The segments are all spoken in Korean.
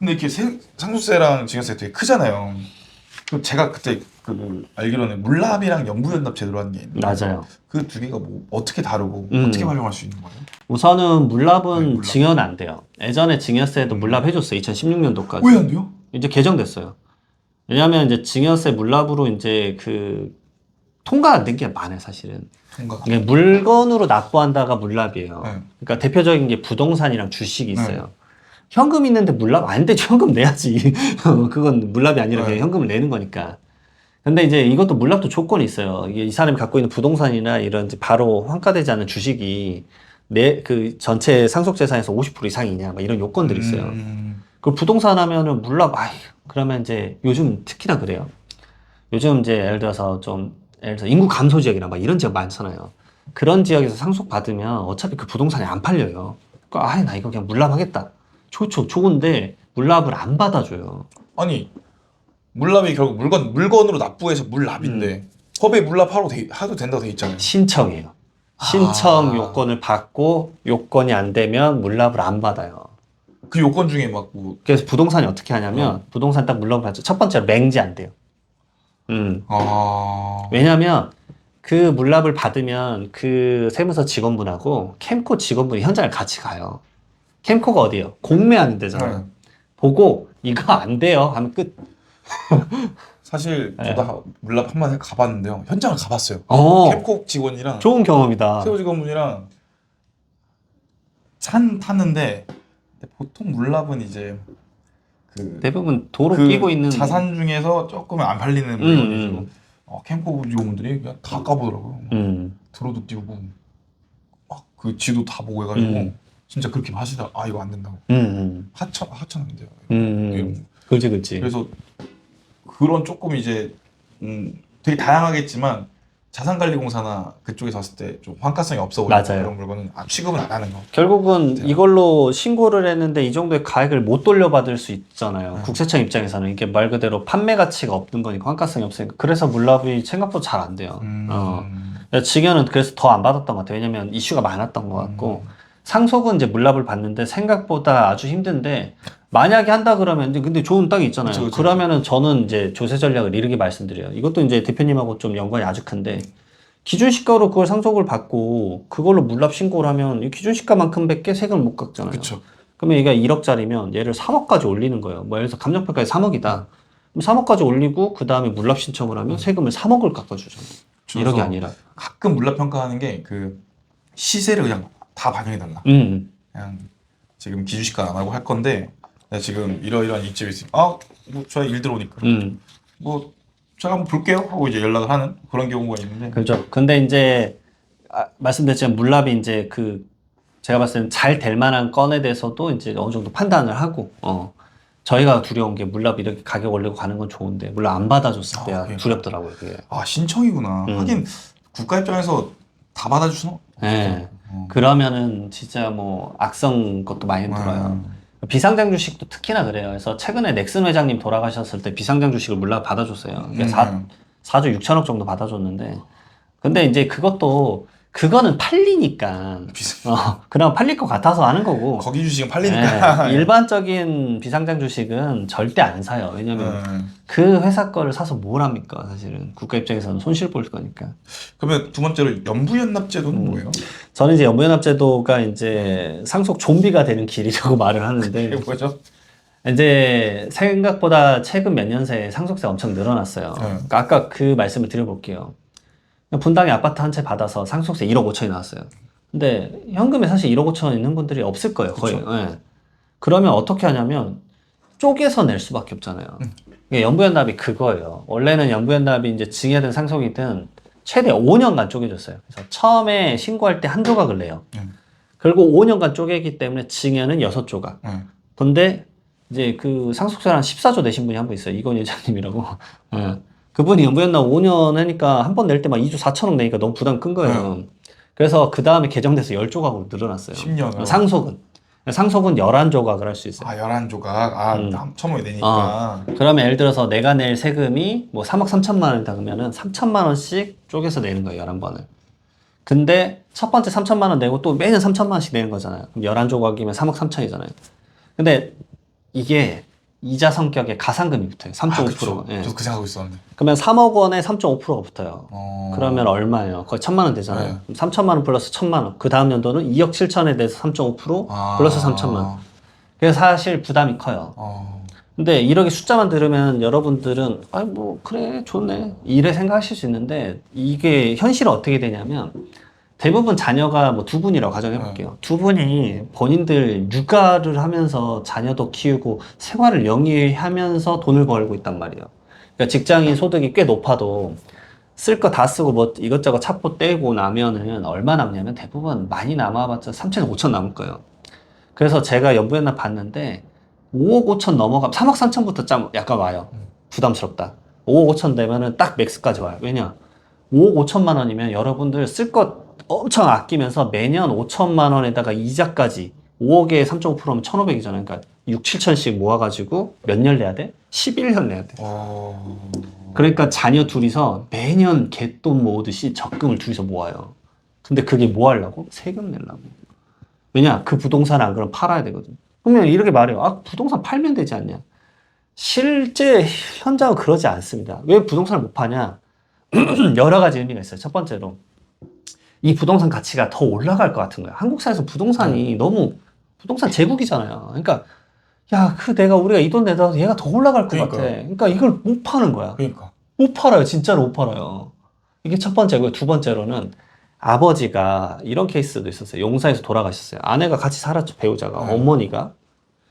근데 이렇게 상속세랑 증여세 되게 크잖아요. 그럼 제가 그때 그 알기로는 물납이랑 연부연납 제도로 하는 게 있는데 맞아요. 그 두 개가 뭐 어떻게 다르고 음. 어떻게 활용할 수 있는 거예요? 우선은 물납은 네, 물납. 증여는 안 돼요. 예전에 증여세도 물납해줬어요. 2016년도까지. 왜 안 돼요? 이제 개정됐어요. 왜냐하면 이제 증여세 물납으로 이제 그 통과 안 된 게 많아요, 사실은. 통과. 이게 물건으로 납부한다가 물납이에요. 네. 그러니까 대표적인 게 부동산이랑 주식이 있어요. 네. 현금 있는데 물납 안 되죠. 현금 내야지. 그건 물납이 아니라 그냥 네. 현금을 내는 거니까. 근데 이제 이것도 물납도 조건이 있어요. 이게 이 사람이 갖고 있는 부동산이나 이런 이제 바로 환가되지 않는 주식이 내 그 전체 상속 재산에서 50% 이상이냐, 막 이런 요건들이 있어요. 그 부동산 하면은 물납, 그러면 이제 요즘 특히나 그래요. 요즘 이제 예를 들어서 인구 감소 지역이나 막 이런 지역 많잖아요. 그런 지역에서 상속 받으면 어차피 그 부동산이 안 팔려요. 그러니까 나 이거 그냥 물납하겠다. 좋은데 물납을 안 받아줘요. 아니 물납이 결국 물건으로 납부해서 물납인데 법에 하도 된다고 돼 있잖아요. 신청이에요. 신청 요건을 받고 요건이 안 되면 물납을 안 받아요. 그 요건 중에 막 뭐 그래서 부동산이 어떻게 하냐면 부동산 딱 물납을 받죠. 첫 번째로 맹지 안 돼요. 왜냐면 그 물납을 받으면 그 세무서 직원분하고 캠코 직원분이 현장을 같이 가요. 캠코가 어디예요? 공매하는 데잖아요. 네. 보고 이거 안 돼요 하면 끝. 사실 네. 저도 물납 한 번 가봤는데요. 현장을 가봤어요. 어, 캡콕 직원이랑 좋은 경험이다. 세무 직원분이랑 탔는데 보통 물납은 이제 그 대부분 도로 그 끼고 있는 자산 중에서 조금 안 팔리는 물건이죠. 캠코 직원분들이 그냥 다 까보더라고요. 도로도 띄우고 막 그 지도 다 보고 해가지고 진짜 그렇게 하시다가 이거 안 된다고 하천 안 돼요. 이런 거. 그렇지. 그래서 그런 조금 이제 되게 다양하겠지만 자산관리공사나 그쪽에서 봤을 때 좀 환가성이 없어 보이는 맞아요. 그런 물건은 취급은 안 하는 거. 결국은 같아요. 이걸로 신고를 했는데 이 정도의 가액을 못 돌려받을 수 있잖아요. 국세청 입장에서는 이게 말 그대로 판매 가치가 없는 거니까 환가성이 없으니까. 그래서 물납이 생각보다 잘 안 돼요. 증여는 그래서 더 안 받았던 것 같아요. 왜냐면 이슈가 많았던 것 같고 상속은 이제 물납을 받는데 생각보다 아주 힘든데 만약에 한다 그러면 근데 좋은 땅이 있잖아요. 그쵸. 그러면은 저는 이제 조세 전략을 이렇게 말씀드려요. 이것도 이제 대표님하고 좀 연관이 아주 큰데 기준시가로 그걸 상속을 받고 그걸로 물납 신고를 하면 이 기준시가만큼밖에 세금을 못 깎잖아요. 그쵸. 그러면 얘가 1억짜리면 얘를 3억까지 올리는 거예요. 뭐 예를 들어서 감정평가에 3억이다. 그럼 3억까지 올리고 그 다음에 물납 신청을 하면 세금을 3억을 깎아주잖아요. 1억이 아니라. 가끔 물납 평가하는 게 그 시세를 그냥 다 반영해 달라. 그냥 지금 기준시가 안 하고 할 건데 내가 지금 이러이러한 입집이 있으니까 뭐 저희 일 들어오니까 뭐 제가 한번 볼게요 하고 이제 연락을 하는 그런 경우가 있는데. 그렇죠. 근데 이제 말씀드렸지만 물납이 이제 그 제가 봤을 때는 잘 될 만한 건에 대해서도 이제 어느 정도 판단을 하고 저희가 두려운 게 물납 이렇게 가격 올리고 가는 건 좋은데 물론 안 받아줬을 때야 그러니까. 두렵더라고요. 그게. 신청이구나. 하긴 국가 입장에서 다 받아주시나? 네. 그러면은 진짜 뭐 악성 것도 많이 들어요. 비상장 주식도 특히나 그래요. 그래서 최근에 넥슨 회장님 돌아가셨을 때 비상장 주식을 물납 받아줬어요. 그러니까 4조 6천억 정도 받아줬는데 근데 이제 그거는 팔리니까 그럼 팔릴 것 같아서 하는 거고 거기 주식은 팔리니까. 네, 일반적인 비상장 주식은 절대 안 사요. 왜냐면 그 회사 거를 사서 뭘 합니까? 사실은 국가 입장에서는 손실 볼 거니까. 그러면 두 번째로 연부연납제도는 뭐예요? 저는 이제 연부연납제도가 이제 상속 좀비가 되는 길이라고 말을 하는데 이게 뭐죠? 이제 생각보다 최근 몇 년 새에 상속세가 엄청 늘어났어요. 그러니까 아까 그 말씀을 드려볼게요. 분당에 아파트 한 채 받아서 상속세 1억 5천이 나왔어요. 근데 현금에 사실 1억 5천 있는 분들이 없을 거예요. 거의. 네. 그러면 어떻게 하냐면 쪼개서 낼 수밖에 없잖아요. 이게 연부연납이 그거예요. 원래는 연부연납이 이제 증여든 상속이든 최대 5년간 쪼개졌어요. 그래서 처음에 신고할 때 한 조각을 내요. 그리고 5년간 쪼개기 때문에 증여는 6조각. 근데 이제 그 상속세를 한 14조 내신 분이 한 분 있어요. 이건희 회장님이라고. 그분이 연부연납 5년 하니까 한 번 낼 때 막 2조 4천억 내니까 너무 부담 큰 거예요. 그래서 그 다음에 개정돼서 10조각으로 늘어났어요. 10년으로. 상속은 11조각을 할 수 있어요. 11조각. 처음에 내니까. 그러면 예를 들어서 내가 낼 세금이 뭐 3억 3천만 원이다 그러면은 3천만 원씩 쪼개서 내는 거예요. 11번을. 근데 첫 번째 3천만 원 내고 또 매년 3천만 원씩 내는 거잖아요. 그럼 11조각이면 3억 3천이잖아요. 근데 이게 이자 성격의 가상금이 붙어요. 3.5%. 그쵸. 예. 저도 그 생각하고 있었는데. 그러면 3억 원에 3.5%가 붙어요. 그러면 얼마예요? 거의 1,000만 원 되잖아요. 네. 그럼 3천만 원 플러스 1,000만 원. 그 다음 연도는 2억 7천에 대해서 3.5% 플러스 3천만 원. 그래서 사실 부담이 커요. 근데 이렇게 숫자만 들으면 여러분들은 아이 뭐 그래 좋네 이래 생각하실 수 있는데 이게 현실은 어떻게 되냐면 대부분 자녀가 뭐 두 분이라고 가정해 볼게요. 두 분이 본인들 육아를 하면서 자녀도 키우고 생활을 영위하면서 돈을 벌고 있단 말이에요. 그러니까 직장인 소득이 꽤 높아도 쓸 거 다 쓰고 뭐 이것저것 차포 떼고 나면은 얼마 남냐면 대부분 많이 남아봤자 3천, 5천 남을 거예요. 그래서 제가 연부연납 봤는데 5억 5천 넘어가면 3억 3천부터 좀 약간 와요. 부담스럽다. 5억 5천 되면은 딱 맥스까지 와요. 왜냐? 5억 5천만 원이면 여러분들 쓸 것 엄청 아끼면서 매년 5천만 원에다가 이자까지 5억에 3.5%면 1,500이잖아요. 그러니까 6, 7천씩 모아가지고 몇 년 내야 돼? 11년 내야 돼. 그러니까 자녀 둘이서 매년 갯돈 모으듯이 적금을 둘이서 모아요. 근데 그게 뭐 하려고? 세금 내려고. 왜냐? 그 부동산 안 그러면 팔아야 되거든. 그러면 이렇게 말해요. 아, 부동산 팔면 되지 않냐? 실제 현장은 그러지 않습니다. 왜 부동산을 못 파냐? 여러 가지 의미가 있어요. 첫 번째로 이 부동산 가치가 더 올라갈 것 같은 거야. 한국 사회에서 부동산이 너무 부동산 제국이잖아요. 그러니까 야, 우리가 이 돈 내다 얘가 더 올라갈 것 같아. 그러니까 이걸 못 파는 거야. 못 팔아요. 진짜로 못 팔아요. 이게 첫 번째고요. 두 번째로는 아버지가 이런 케이스도 있었어요. 용사에서 돌아가셨어요. 아내가 같이 살았죠. 배우자가. 어머니가.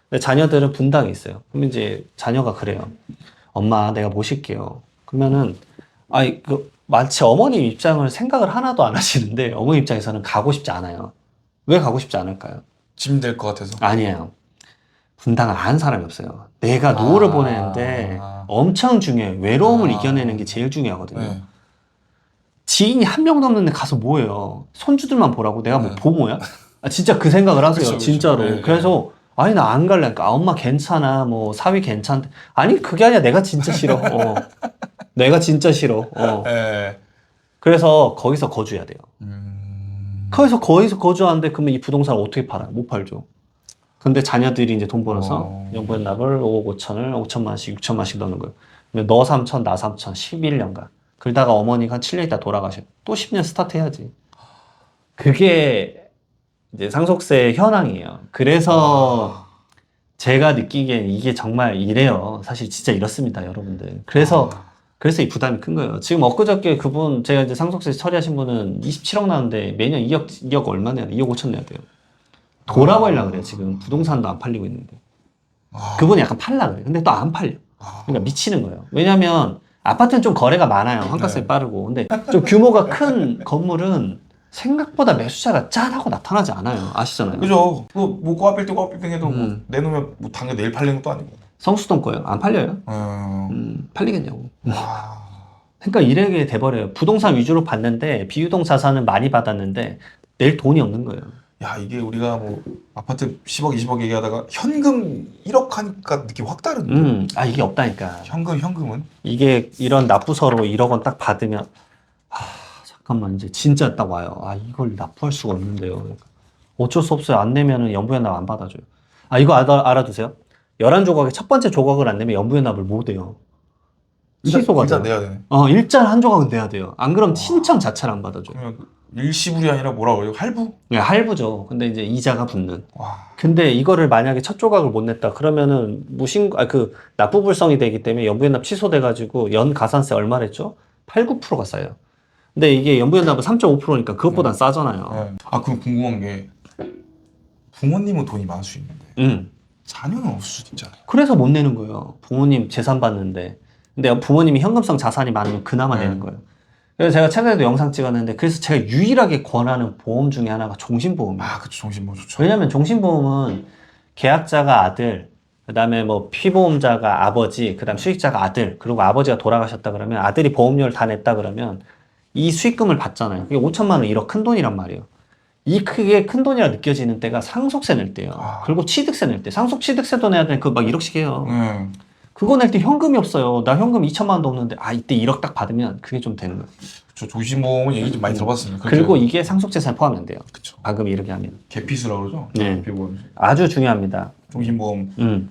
근데 자녀들은 분당에 있어요. 그러면 이제 자녀가 그래요. 엄마, 내가 모실게요. 그러면은 마치 어머님 입장을 생각을 하나도 안 하시는데 어머니 입장에서는 가고 싶지 않아요. 왜 가고 싶지 않을까요? 짐 될 것 같아서. 아니에요. 분당을 아는 사람이 없어요. 내가 노후를 보내는데 엄청 중요해요. 외로움을 이겨내는 게 제일 중요하거든요. 네. 지인이 한 명도 없는데 가서 뭐해요? 손주들만 보라고? 내가 뭐 보모야? 아, 진짜 그 생각을 하세요. 그쵸, 그쵸. 진짜로. 네, 그래서 아니 나 안 갈래. 그러니까 엄마 괜찮아. 뭐 사위 괜찮대. 아니 그게 아니라 내가 진짜 싫어. 내가 진짜 싫어. 네. 그래서 거기서 거주해야 돼요. 거기서 거주하는데 그러면 이 부동산을 어떻게 팔아요? 못 팔죠. 근데 자녀들이 이제 돈 벌어서 연부연납을 5억 5천을 5천만 원씩 6천만 원씩 넣는 거예요. 그러면 너 3천 나 3천 11년간. 그러다가 어머니가 한 7년 있다 돌아가셔. 또 10년 스타트 해야지. 그게 이제 상속세 현황이에요. 그래서 제가 느끼기엔 이게 정말 이래요. 사실 진짜 이렇습니다, 여러분들. 그래서 이 부담이 큰 거예요. 지금 엊그저께 그분, 제가 이제 상속세 처리하신 분은 27억 나는데 매년 2억 얼마 내야 돼? 2억 5천 내야 돼요. 도라고 하려고 그래요, 지금. 부동산도 안 팔리고 있는데. 그분이 약간 팔라 그래요. 근데 또 안 팔려. 그러니까 미치는 거예요. 왜냐면 아파트는 좀 거래가 많아요. 환가세 빠르고. 근데 좀 규모가 큰 건물은 생각보다 매수자가 짠하고 나타나지 않아요. 아시잖아요. 그죠. 뭐 꼬아빌딩 해도 뭐 내놓으면 뭐 당연 내일 팔리는 것도 아니고. 성수동 거예요? 안 팔려요? 팔리겠냐고. 그러니까 이렇게 돼버려요. 부동산 위주로 받는데 비유동 자산은 많이 받았는데 낼 돈이 없는 거예요. 야, 이게 우리가 뭐 아파트 10억, 20억 얘기하다가 현금 1억 하니까 느낌 확 다른데. 이게 없다니까. 현금은? 이게 이런 납부서로 1억 원 딱 받으면 잠깐만 이제 진짜 딱 와요. 이걸 납부할 수가 없는데요. 어쩔 수 없어요. 안 내면은 연부연납 안 받아줘요. 이거 알아두세요. 11조각의 첫 번째 조각을 안 내면 연부연납을 못 해요. 취소가 일단 돼요. 내야 되네. 일단 한 조각은 내야 돼요. 안 그러면 신청 자체를 안 받아줘요. 그러면 일시불이 아니라 뭐라 그래요? 할부? 네, 할부죠. 근데 이제 이자가 붙는. 와. 근데 이거를 만약에 첫 조각을 못 냈다 그러면은 납부불성이 되기 때문에 연부연납 취소돼가지고 연 가산세 얼마랬죠? 8, 9%가 쌓여요. 근데 이게 연부연납은 3.5%니까 그것보단 싸잖아요. 네. 그럼 궁금한 게 부모님은 돈이 많을 수 있는데 자녀는 없을 수 있잖아요. 그래서 못 내는 거예요. 부모님 재산 받는데. 근데 부모님이 현금성 자산이 많으면 그나마 내는 거예요. 그래서 제가 최근에도 영상 찍었는데 그래서 제가 유일하게 권하는 보험 중에 하나가 종신보험이에요. 그쵸. 종신보험 좋죠. 왜냐면 종신보험은 계약자가 아들, 그 다음에 뭐 피보험자가 아버지, 그 다음 수익자가 아들, 그리고 아버지가 돌아가셨다 그러면 아들이 보험료를 다 냈다 그러면 이 수익금을 받잖아요. 그게 5천만 원 1억 큰 돈이란 말이에요. 그게 큰 돈이라 느껴지는 때가 상속세 낼 때예요. 그리고 취득세 낼 때. 상속 취득세도 내야 되니까 막 1억씩 해요. 그거 낼 때 현금이 없어요. 나 현금 2천만 원도 없는데 이때 1억 딱 받으면 그게 좀 되는 거예요. 그쵸. 종신보험은 얘기 좀 많이 들어봤습니다. 그리고 이게 상속재산에 포함이 안 돼요. 그쵸. 방금 이렇게 하면. 개피수라고 그러죠? 네. 개피보험. 아주 중요합니다. 종신보험.